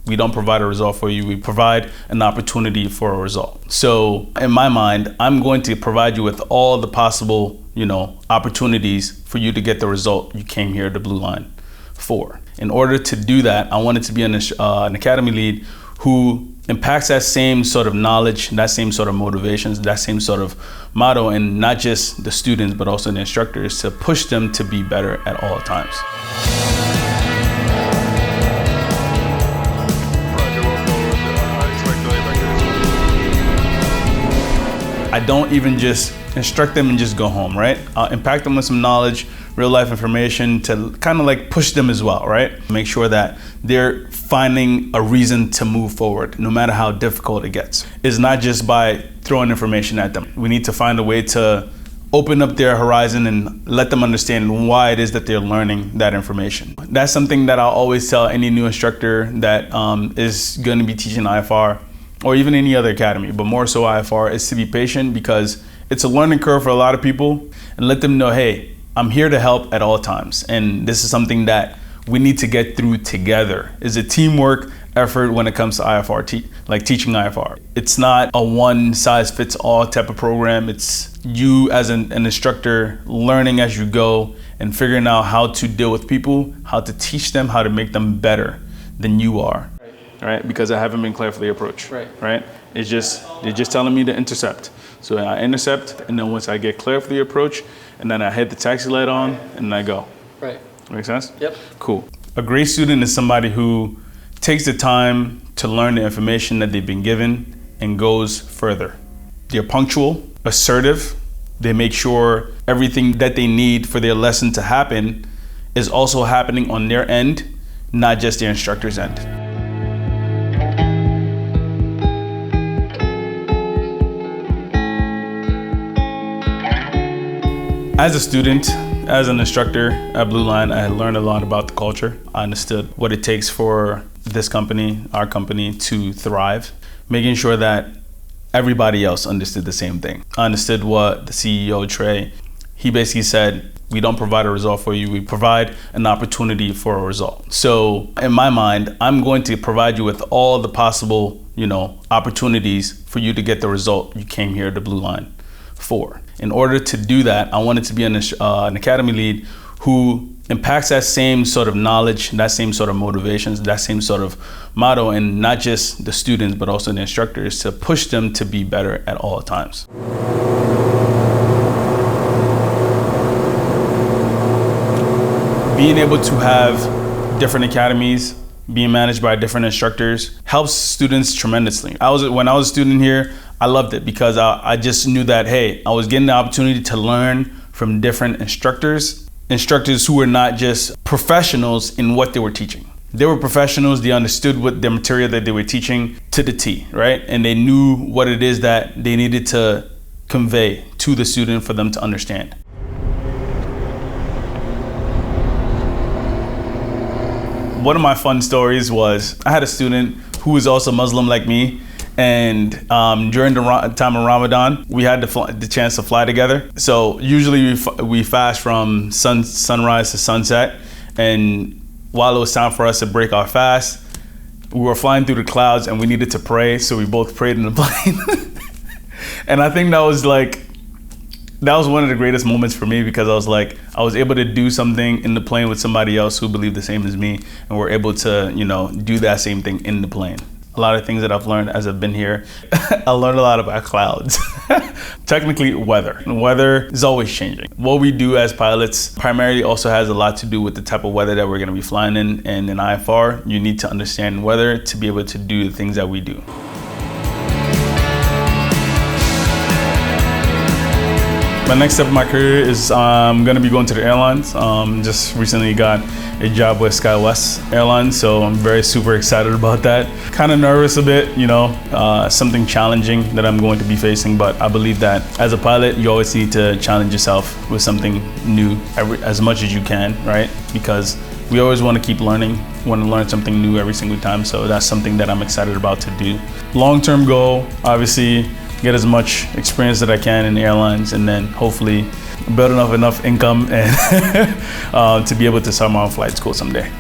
We don't provide a result for you. We provide an opportunity for a result. So in my mind, I'm going to provide you with all the possible, opportunities for you to get the result you came here to Blue Line for. In order to do that, I wanted to be an academy lead who impacts that same sort of knowledge, that same sort of motivations, that same sort of motto, and not just the students, but also the instructors, to push them to be better at all times. I don't even just instruct them and just go home, right? I'll impact them with some knowledge, real life information to kind of like push them as well, right? Make sure that they're finding a reason to move forward, no matter how difficult it gets. It's not just by throwing information at them. We need to find a way to open up their horizon and let them understand why it is that they're learning that information. That's something that I'll always tell any new instructor that is going to be teaching IFR, or even any other academy, but more so IFR, is to be patient, because it's a learning curve for a lot of people, and let them know, hey, I'm here to help at all times. And this is something that we need to get through together. It's a teamwork effort when it comes to IFR, like teaching IFR. It's not a one size fits all type of program. It's you as an instructor learning as you go and figuring out how to deal with people, how to teach them, how to make them better than you are. Right? Because I haven't been clear for the approach, right? They're just telling me to intercept. So I intercept, and then once I get clear for the approach, and then I hit the taxi light on, and I go. Right. Make sense? Yep. Cool. A great student is somebody who takes the time to learn the information that they've been given and goes further. They're punctual, assertive. They make sure everything that they need for their lesson to happen is also happening on their end, not just their instructor's end. As a student, as an instructor at Blue Line, I learned a lot about the culture. I understood what it takes for this company, our company, to thrive, making sure that everybody else understood the same thing. I understood what the CEO, Trey, he basically said, we don't provide a result for you, we provide an opportunity for a result. So in my mind, I'm going to provide you with all the possible, opportunities for you to get the result you came here to Blue Line for. In order to do that, I wanted to be an academy lead who impacts that same sort of knowledge, that same sort of motivations, that same sort of motto, and not just the students, but also the instructors, to push them to be better at all times. Being able to have different academies, being managed by different instructors, helps students tremendously. When I was a student here, I loved it because I just knew that, hey, I was getting the opportunity to learn from different instructors who were not just professionals in what they were teaching. They were professionals, they understood what the material that they were teaching to the T, right? And they knew what it is that they needed to convey to the student for them to understand. One of my fun stories was I had a student who was also Muslim like me, and during the time of Ramadan, we had the chance to fly together. So usually we fast from sunrise to sunset, and while it was time for us to break our fast, we were flying through the clouds and we needed to pray, so we both prayed in the plane. And I think that was one of the greatest moments for me, because I was able to do something in the plane with somebody else who believed the same as me, and we're able to, do that same thing in the plane. A lot of things that I've learned as I've been here, I learned a lot about clouds. Technically, weather. Weather is always changing. What we do as pilots primarily also has a lot to do with the type of weather that we're going to be flying in. And in IFR, you need to understand weather to be able to do the things that we do. My next step in my career is I'm going to be going to the airlines. Just recently got a job with Skywest airlines, so I'm super excited about that. Kind of nervous a bit, something challenging that I'm going to be facing, but I believe that as a pilot, you always need to challenge yourself with something new as much as you can, right? Because we always want to keep learning, want to learn something new every single time, so that's something that I'm excited about to do. Long-term goal, obviously, get as much experience that I can in the airlines, and then hopefully build enough income and to be able to start my own flight school someday.